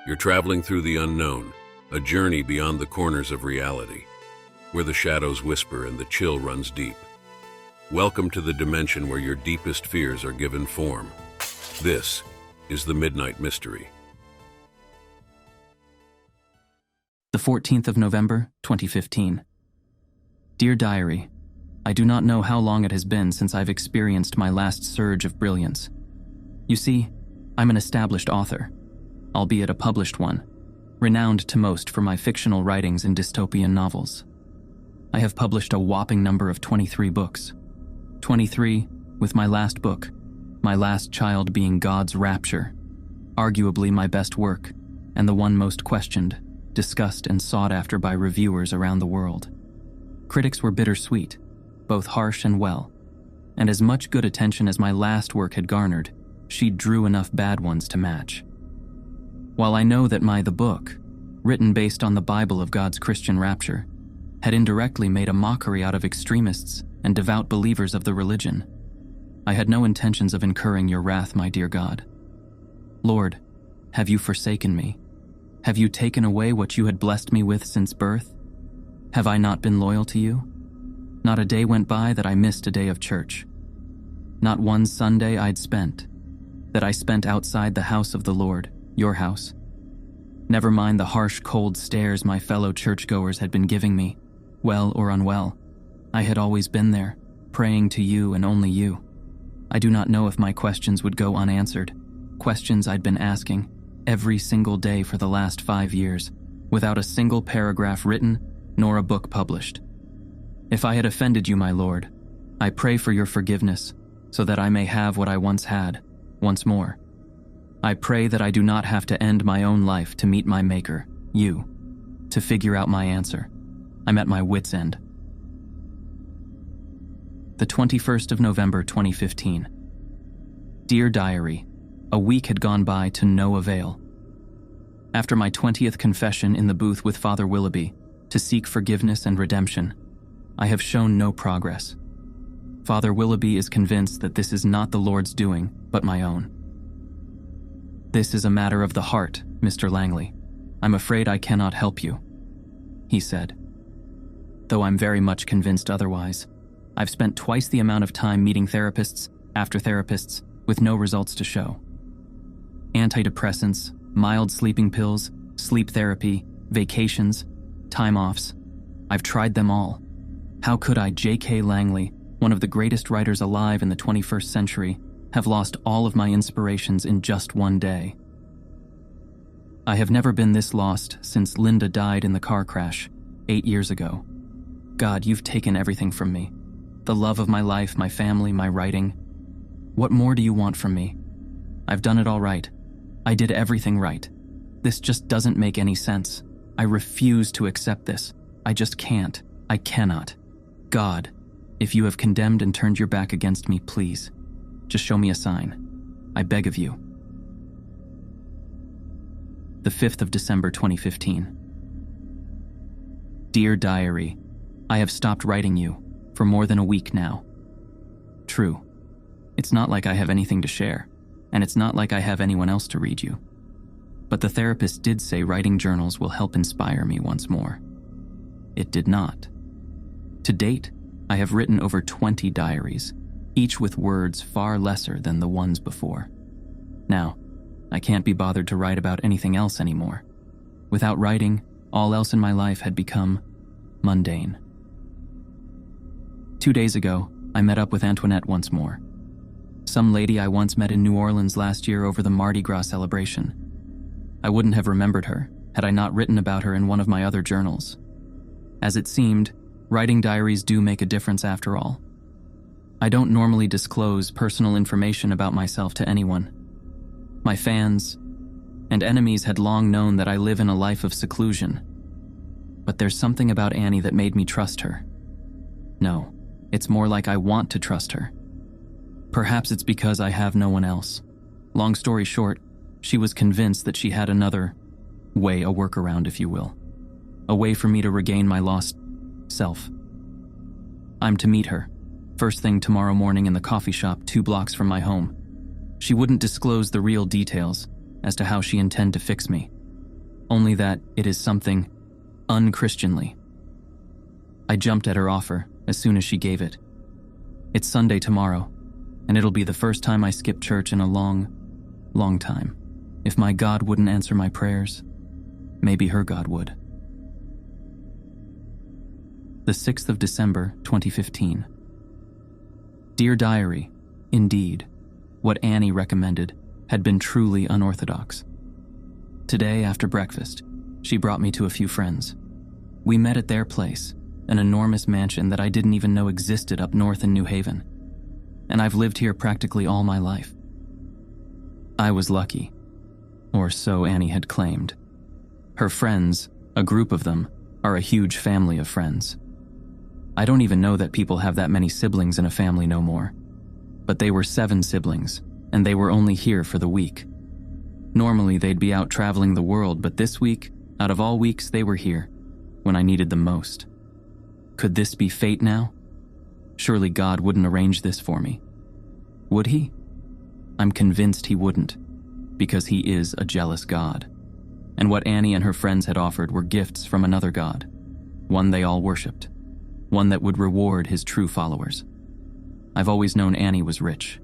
You're traveling through the unknown, a journey beyond the corners of reality, where the shadows whisper and the chill runs deep. Welcome to the dimension where your deepest fears are given form. This is the Midnight Mystery. The 14th of November, 2015. Dear Diary, I do not know how long it has been since I've experienced my last surge of brilliance. You see, I'm an established author, albeit a published one, renowned to most for my fictional writings in dystopian novels. I have published a whopping number of 23 books. 23 with my last book, my last child being God's Rapture, arguably my best work, and the one most questioned, discussed, and sought after by reviewers around the world. Critics were bittersweet, both harsh and well, and as much good attention as my last work had garnered, she drew enough bad ones to match. While I know that the book, written based on the Bible of God's Christian Rapture, had indirectly made a mockery out of extremists and devout believers of the religion, I had no intentions of incurring your wrath, my dear God. Lord, have you forsaken me? Have you taken away what you had blessed me with since birth? Have I not been loyal to you? Not a day went by that I missed a day of church. Not one Sunday that I spent outside the house of the Lord, your house. Never mind the harsh, cold stares my fellow churchgoers had been giving me, well or unwell. I had always been there, praying to you and only you. I do not know if my questions would go unanswered, questions I'd been asking every single day for the last 5 years, without a single paragraph written nor a book published. If I had offended you, my Lord, I pray for your forgiveness so that I may have what I once had, once more. I pray that I do not have to end my own life to meet my Maker, you, to figure out my answer. I'm at my wit's end. The 21st of November, 2015. Dear Diary, a week had gone by to no avail. After my 20th confession in the booth with Father Willoughby to seek forgiveness and redemption, I have shown no progress. Father Willoughby is convinced that this is not the Lord's doing, but my own. This is a matter of the heart, Mr. Langley. I'm afraid I cannot help you, he said. Though I'm very much convinced otherwise. I've spent twice the amount of time meeting therapists after therapists with no results to show. Antidepressants, mild sleeping pills, sleep therapy, vacations, time-offs. I've tried them all. How could I, J.K. Langley, one of the greatest writers alive in the 21st century, have lost all of my inspirations in just one day? I have never been this lost since Linda died in the car crash 8 years ago. God, you've taken everything from me. The love of my life, my family, my writing. What more do you want from me? I've done it all right. I did everything right. This just doesn't make any sense. I refuse to accept this. I just can't. I cannot. God, if you have condemned and turned your back against me, please, just show me a sign. I beg of you. The 5th of December, 2015. Dear Diary, I have stopped writing you for more than a week now. True, it's not like I have anything to share, and it's not like I have anyone else to read you. But the therapist did say writing journals will help inspire me once more. It did not. To date, I have written over 20 diaries, each with words far lesser than the ones before. Now, I can't be bothered to write about anything else anymore. Without writing, all else in my life had become mundane. 2 days ago, I met up with Antoinette once more. Some lady I once met in New Orleans last year over the Mardi Gras celebration. I wouldn't have remembered her had I not written about her in one of my other journals. As it seemed, writing diaries do make a difference after all. I don't normally disclose personal information about myself to anyone. My fans and enemies had long known that I live in a life of seclusion. But there's something about Annie that made me trust her. No, it's more like I want to trust her. Perhaps it's because I have no one else. Long story short, she was convinced that she had another way, a workaround, if you will. A way for me to regain my lost self. I'm to meet her, first thing tomorrow morning in the coffee shop 2 blocks from my home. She wouldn't disclose the real details as to how she intended to fix me, only that it is something unchristianly. I jumped at her offer as soon as she gave it. It's Sunday tomorrow, and it'll be the first time I skip church in a long time. If my God wouldn't answer my prayers, maybe her God would. The 6th of December, 2015. Dear Diary, indeed, what Annie recommended had been truly unorthodox. Today, after breakfast, she brought me to a few friends. We met at their place, an enormous mansion that I didn't even know existed up north in New Haven. And I've lived here practically all my life. I was lucky, or so Annie had claimed. Her friends, a group of them, are a huge family of friends. I don't even know that people have that many siblings in a family no more. But they were 7 siblings, and they were only here for the week. Normally they'd be out traveling the world, but this week, out of all weeks, they were here, when I needed them most. Could this be fate now? Surely God wouldn't arrange this for me. Would he? I'm convinced he wouldn't, because he is a jealous God. And what Annie and her friends had offered were gifts from another God, one they all worshipped, one that would reward his true followers. I've always known Annie was rich.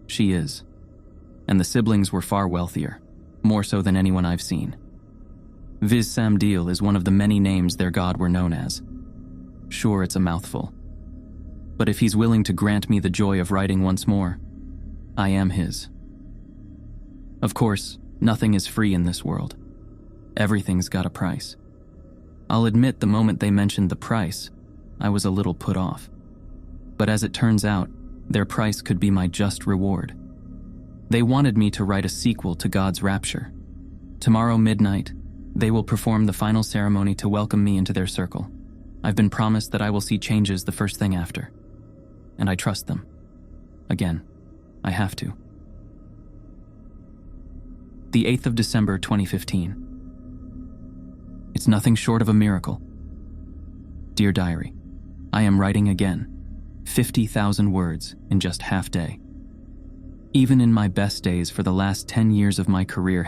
She is. And the siblings were far wealthier, more so than anyone I've seen. Viz Samdil is one of the many names their God were known as. Sure, it's a mouthful. But if he's willing to grant me the joy of writing once more, I am his. Of course, nothing is free in this world. Everything's got a price. I'll admit the moment they mentioned the price, I was a little put off. But as it turns out, their price could be my just reward. They wanted me to write a sequel to God's Rapture. Tomorrow midnight, they will perform the final ceremony to welcome me into their circle. I've been promised that I will see changes the first thing after. And I trust them. Again, I have to. The 8th of December, 2015. It's nothing short of a miracle. Dear Diary, I am writing again. 50,000 words in just half day. Even in my best days for the last 10 years of my career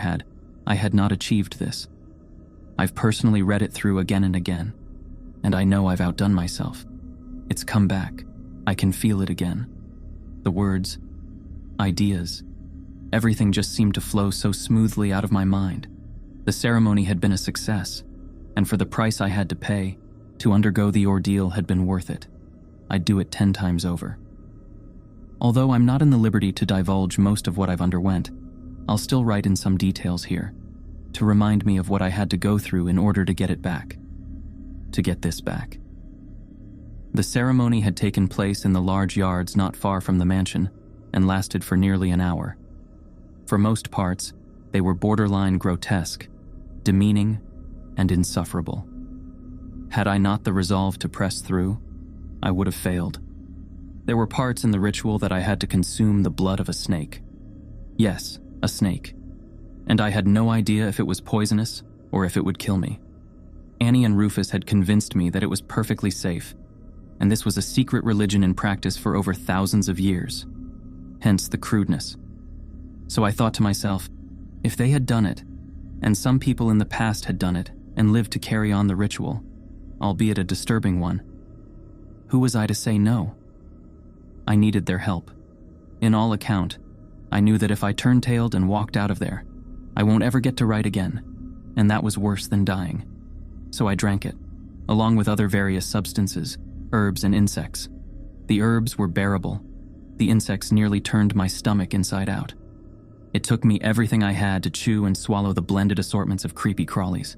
I had not achieved this. I've personally read it through again and again, and I know I've outdone myself. It's come back. I can feel it again. The words, ideas, everything just seemed to flow so smoothly out of my mind. The ceremony had been a success, and for the price I had to pay, to undergo the ordeal had been worth it. I'd do it 10 times over. Although I'm not in the liberty to divulge most of what I've underwent, I'll still write in some details here, to remind me of what I had to go through in order to get it back. To get this back. The ceremony had taken place in the large yards not far from the mansion, and lasted for nearly an hour. For most parts, they were borderline grotesque, demeaning, and insufferable. Had I not the resolve to press through, I would have failed. There were parts in the ritual that I had to consume the blood of a snake. Yes, a snake. And I had no idea if it was poisonous or if it would kill me. Annie and Rufus had convinced me that it was perfectly safe, and this was a secret religion in practice for over thousands of years. Hence the crudeness. So I thought to myself, if they had done it, and some people in the past had done it and lived to carry on the ritual, albeit a disturbing one, who was I to say no? I needed their help. In all account, I knew that if I turntailed and walked out of there, I won't ever get to write again, and that was worse than dying. So I drank it, along with other various substances, herbs and insects. The herbs were bearable. The insects nearly turned my stomach inside out. It took me everything I had to chew and swallow the blended assortments of creepy crawlies,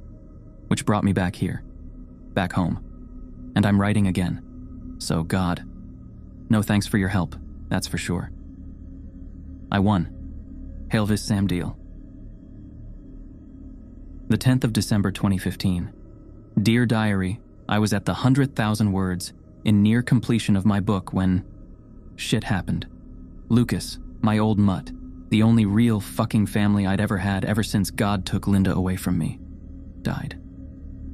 which brought me back here, back home. And I'm writing again. So God, no thanks for your help, that's for sure. I won. Hail Vis Samdil. The 10th of December 2015. Dear Diary, I was at the 100,000 words in near completion of my book when shit happened. Lucas, my old mutt, the only real fucking family I'd ever had ever since God took Linda away from me, died.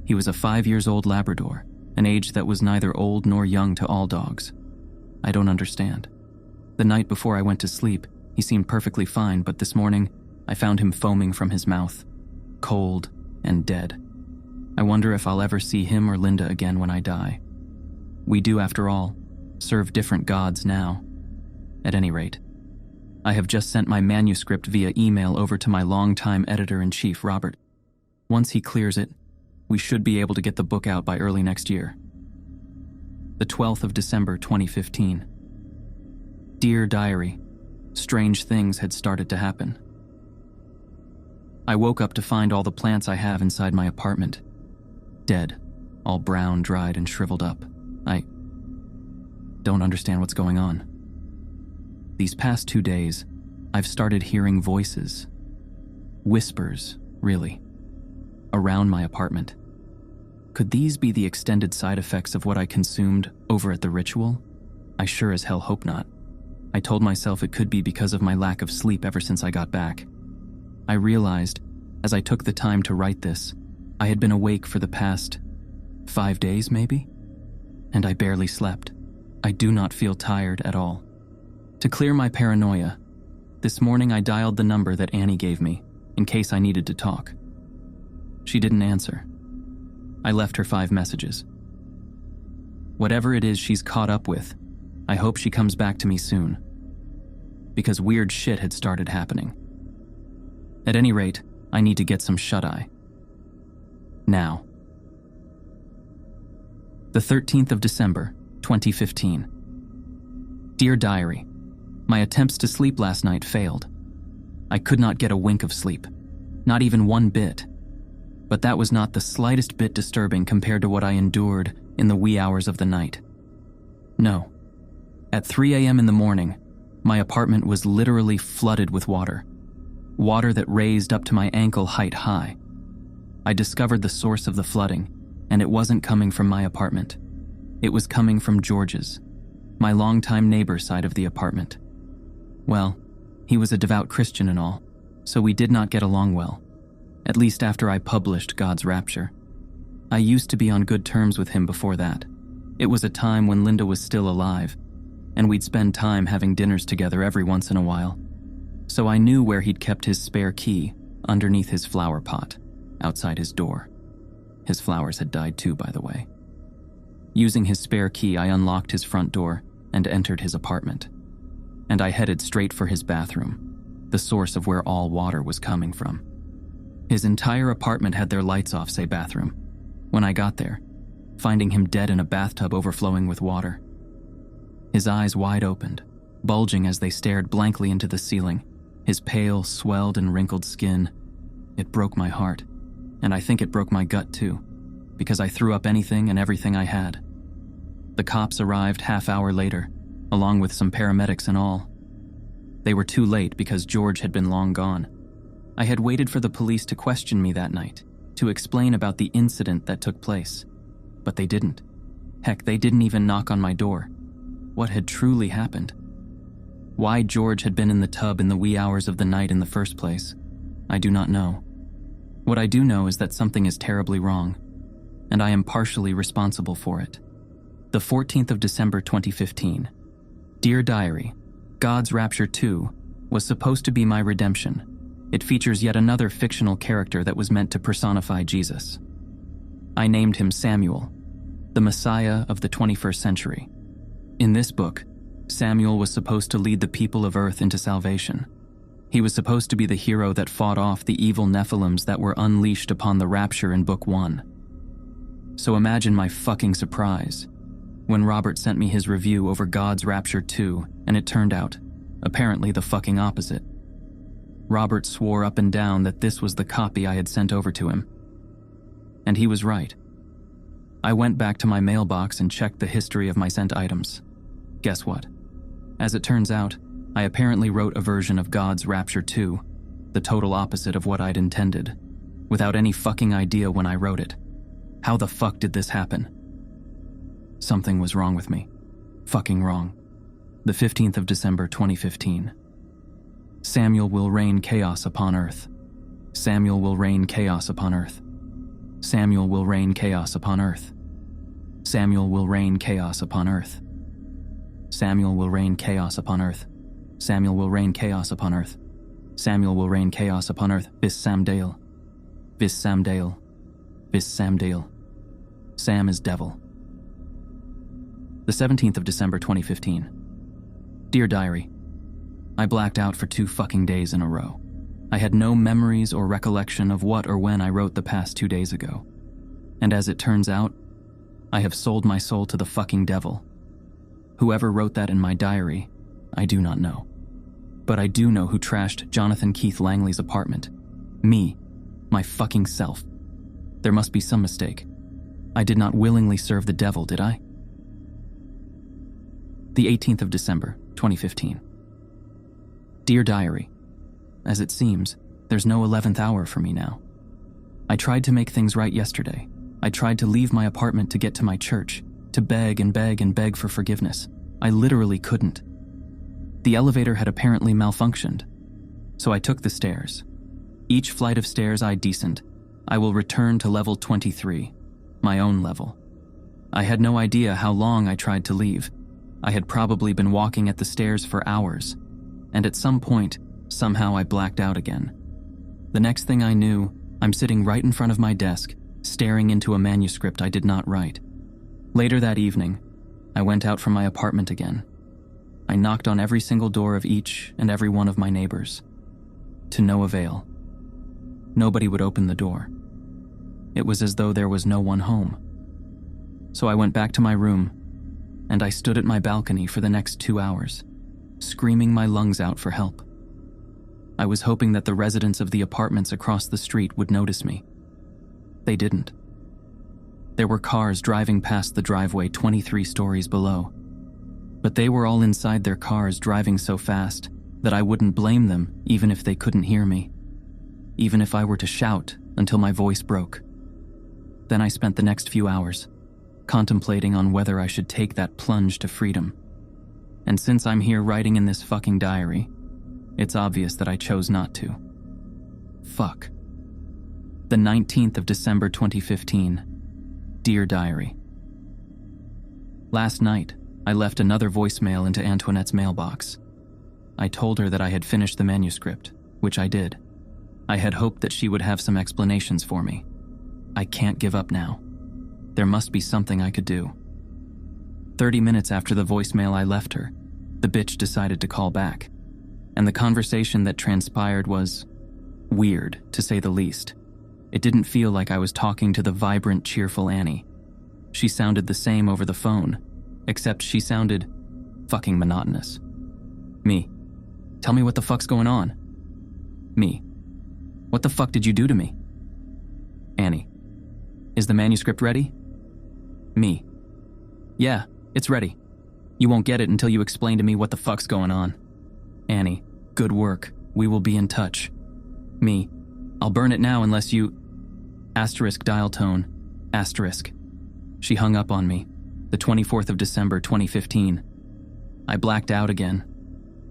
He was a 5-year-old Labrador, an age that was neither old nor young to all dogs. I don't understand. The night before I went to sleep, he seemed perfectly fine, but this morning, I found him foaming from his mouth, cold and dead. I wonder if I'll ever see him or Linda again when I die. We do, after all, serve different gods now. At any rate, I have just sent my manuscript via email over to my longtime editor-in-chief, Robert. Once he clears it, we should be able to get the book out by early next year. The 12th of December, 2015. Dear Diary, strange things had started to happen. I woke up to find all the plants I have inside my apartment dead, all brown, dried, and shriveled up. I don't understand what's going on. These past 2 days, I've started hearing voices. Whispers, really, around my apartment. Could these be the extended side effects of what I consumed over at the ritual? I sure as hell hope not. I told myself it could be because of my lack of sleep ever since I got back. I realized, as I took the time to write this, I had been awake for the past 5 days, maybe? And I barely slept. I do not feel tired at all. To clear my paranoia, this morning I dialed the number that Annie gave me, in case I needed to talk. She didn't answer. I left her 5 messages. Whatever it is she's caught up with, I hope she comes back to me soon. Because weird shit had started happening. At any rate, I need to get some shut-eye. Now. The 13th of December, 2015. Dear Diary, my attempts to sleep last night failed. I could not get a wink of sleep, not even one bit. But that was not the slightest bit disturbing compared to what I endured in the wee hours of the night. No. At 3 a.m. in the morning, my apartment was literally flooded with water. Water that raised up to my ankle height high. I discovered the source of the flooding, and it wasn't coming from my apartment. It was coming from George's, my longtime neighbor's side of the apartment. Well, he was a devout Christian and all, so we did not get along well, at least after I published God's Rapture. I used to be on good terms with him before that. It was a time when Linda was still alive, and we'd spend time having dinners together every once in a while. So I knew where he'd kept his spare key, underneath his flower pot, outside his door. His flowers had died too, by the way. Using his spare key, I unlocked his front door and entered his apartment. And I headed straight for his bathroom, the source of where all water was coming from. His entire apartment had their lights off, say bathroom, when I got there, finding him dead in a bathtub overflowing with water. His eyes wide opened, bulging as they stared blankly into the ceiling, his pale, swelled, and wrinkled skin. It broke my heart, and I think it broke my gut too, because I threw up anything and everything I had. The cops arrived half-hour later, along with some paramedics and all. They were too late because George had been long gone. I had waited for the police to question me that night, to explain about the incident that took place. But they didn't. Heck, they didn't even knock on my door. What had truly happened? Why George had been in the tub in the wee hours of the night in the first place, I do not know. What I do know is that something is terribly wrong, and I am partially responsible for it. The 14th of December 2015. Dear Diary, God's Rapture 2 was supposed to be my redemption. It features yet another fictional character that was meant to personify Jesus. I named him Samuel, the Messiah of the 21st century. In this book, Samuel was supposed to lead the people of Earth into salvation. He was supposed to be the hero that fought off the evil Nephilims that were unleashed upon the Rapture in Book 1. So imagine my fucking surprise when Robert sent me his review over God's Rapture 2, and it turned out, apparently, the fucking opposite. Robert swore up and down that this was the copy I had sent over to him. And he was right. I went back to my mailbox and checked the history of my sent items. Guess what? As it turns out, I apparently wrote a version of God's Rapture 2, the total opposite of what I'd intended, without any fucking idea when I wrote it. How the fuck did this happen? Something was wrong with me. Fucking wrong. The 15th of December 2015. Samuel will rain chaos upon earth. Samuel will rain chaos upon earth. Samuel will rain chaos upon earth. Samuel will rain chaos upon earth. Samuel will rain chaos upon earth. Samuel will rain chaos upon earth. Samuel will rain chaos upon earth. Bis Sam Dale. Vis Samdale. Vis Samdale. Sam is devil. The 17th of December 2015. Dear Diary, I blacked out for 2 fucking days in a row. I had no memories or recollection of what or when I wrote the past 2 days ago. And as it turns out, I have sold my soul to the fucking devil. Whoever wrote that in my diary, I do not know. But I do know who trashed Jonathan Keith Langley's apartment. Me. My fucking self. There must be some mistake. I did not willingly serve the devil, did I? The 18th of December, 2015. Dear Diary, as it seems, there's no 11th hour for me now. I tried to make things right yesterday. I tried to leave my apartment to get to my church, to beg and beg and beg for forgiveness. I literally couldn't. The elevator had apparently malfunctioned, so I took the stairs. Each flight of stairs I decent. I will return to level 23, my own level. I had no idea how long I tried to leave. I had probably been walking at the stairs for hours, and at some point, somehow I blacked out again. The next thing I knew, I'm sitting right in front of my desk, staring into a manuscript I did not write. Later that evening, I went out from my apartment again. I knocked on every single door of each and every one of my neighbors. To no avail. Nobody would open the door. It was as though there was no one home. So I went back to my room, and I stood at my balcony for the next 2 hours, screaming my lungs out for help. I was hoping that the residents of the apartments across the street would notice me. They didn't. There were cars driving past the driveway 23 stories below, but they were all inside their cars driving so fast that I wouldn't blame them even if they couldn't hear me, even if I were to shout until my voice broke. Then I spent the next few hours contemplating on whether I should take that plunge to freedom. And since I'm here writing in this fucking diary, it's obvious that I chose not to. Fuck. The 19th of December 2015. Dear Diary. Last night, I left another voicemail into Antoinette's mailbox. I told her that I had finished the manuscript, which I did. I had hoped that she would have some explanations for me. I can't give up now. There must be something I could do. 30 minutes after the voicemail I left her, the bitch decided to call back. And the conversation that transpired was weird, to say the least. It didn't feel like I was talking to the vibrant, cheerful Annie. She sounded the same over the phone, except she sounded fucking monotonous. Me. Tell me what the fuck's going on. Me. What the fuck did you do to me? Annie. Is the manuscript ready? Me. Yeah, it's ready. You won't get it until you explain to me what the fuck's going on. Annie. Good work. We will be in touch. Me. I'll burn it now unless you... Asterisk dial tone. Asterisk. She hung up on me. The 24th of December 2015. I blacked out again.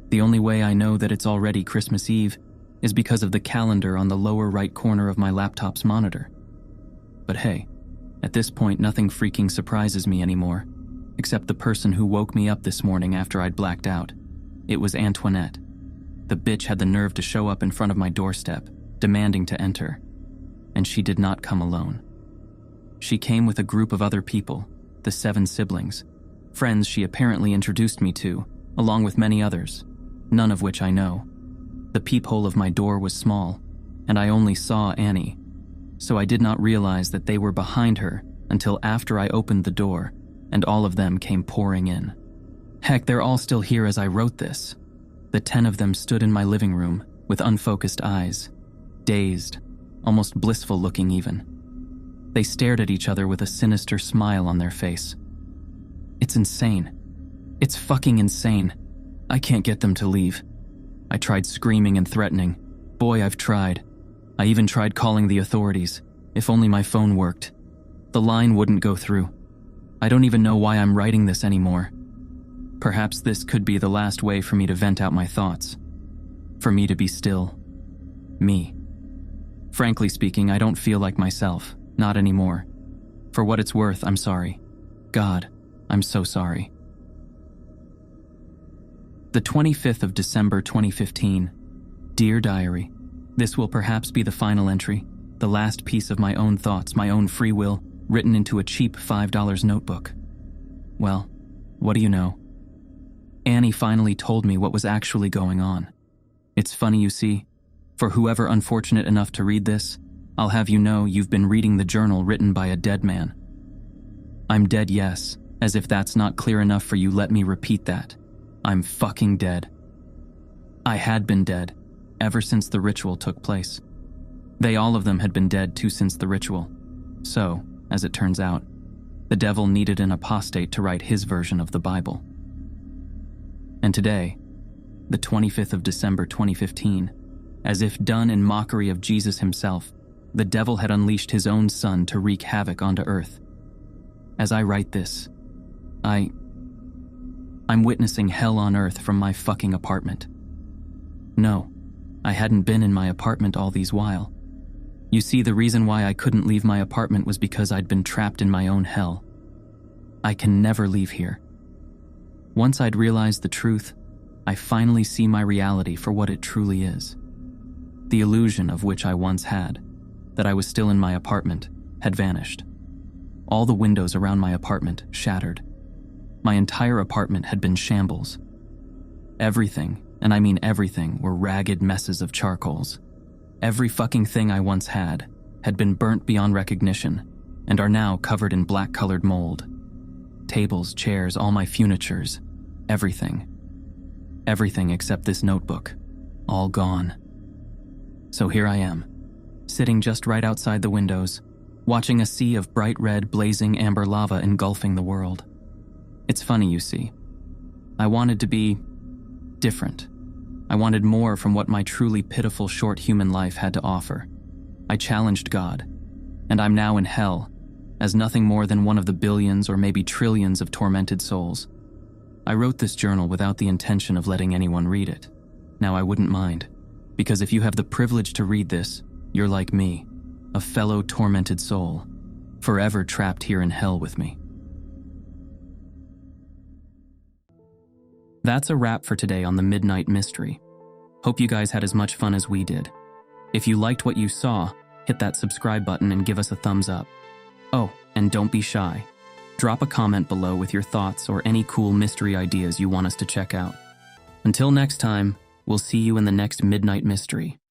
The only way I know that it's already Christmas Eve is because of the calendar on the lower right corner of my laptop's monitor. But hey, at this point nothing freaking surprises me anymore, except the person who woke me up this morning after I'd blacked out. It was Antoinette. The bitch had the nerve to show up in front of my doorstep, demanding to enter. And she did not come alone. She came with a group of other people, the 7 siblings, friends she apparently introduced me to, along with many others, none of which I know. The peephole of my door was small, and I only saw Annie, so I did not realize that they were behind her until after I opened the door, and all of them came pouring in. Heck, they're all still here as I wrote this. The 10 of them stood in my living room with unfocused eyes, dazed, almost blissful looking even. They stared at each other with a sinister smile on their face. It's insane. It's fucking insane. I can't get them to leave. I tried screaming and threatening. Boy, I've tried. I even tried calling the authorities. If only my phone worked. The line wouldn't go through. I don't even know why I'm writing this anymore. Perhaps this could be the last way for me to vent out my thoughts. For me to be still. Me. Frankly speaking, I don't feel like myself. Not anymore. For what it's worth, I'm sorry. God, I'm so sorry. The 25th of December 2015. Dear Diary, this will perhaps be the final entry, the The last piece of my own thoughts, my own free will, written into a cheap $5 notebook. Well, what do you know? Annie finally told me what was actually going on. It's funny, you see. For whoever unfortunate enough to read this, I'll have you know you've been reading the journal written by a dead man. I'm dead, yes. As if that's not clear enough for you, let me repeat that. I'm fucking dead. I had been dead ever since the ritual took place. They all of them had been dead too since the ritual. So, as it turns out, the devil needed an apostate to write his version of the Bible. And today, the 25th of December 2015, as if done in mockery of Jesus himself, the devil had unleashed his own son to wreak havoc onto earth. As I write this, I'm witnessing hell on earth from my fucking apartment. No, I hadn't been in my apartment all these while. You see, the reason why I couldn't leave my apartment was because I'd been trapped in my own hell. I can never leave here. Once I'd realized the truth, I finally see my reality for what it truly is. The illusion of which I once had, that I was still in my apartment, had vanished. All the windows around my apartment shattered. My entire apartment had been shambles. Everything, and I mean everything, were ragged messes of charcoals. Every fucking thing I once had been burnt beyond recognition and are now covered in black-colored mold. Tables, chairs, all my furnitures, everything. Everything except this notebook, all gone. So here I am, sitting just right outside the windows, watching a sea of bright red, blazing amber lava engulfing the world. It's funny, you see. I wanted to be different. I wanted more from what my truly pitiful short human life had to offer. I challenged God, and I'm now in hell, as nothing more than one of the billions or maybe trillions of tormented souls. I wrote this journal without the intention of letting anyone read it. Now I wouldn't mind, because if you have the privilege to read this, you're like me, a fellow tormented soul, forever trapped here in hell with me. That's a wrap for today on the Midnight Mystery. Hope you guys had as much fun as we did. If you liked what you saw, hit that subscribe button and give us a thumbs up. Oh, and don't be shy. Drop a comment below with your thoughts or any cool mystery ideas you want us to check out. Until next time, we'll see you in the next Midnight Mystery.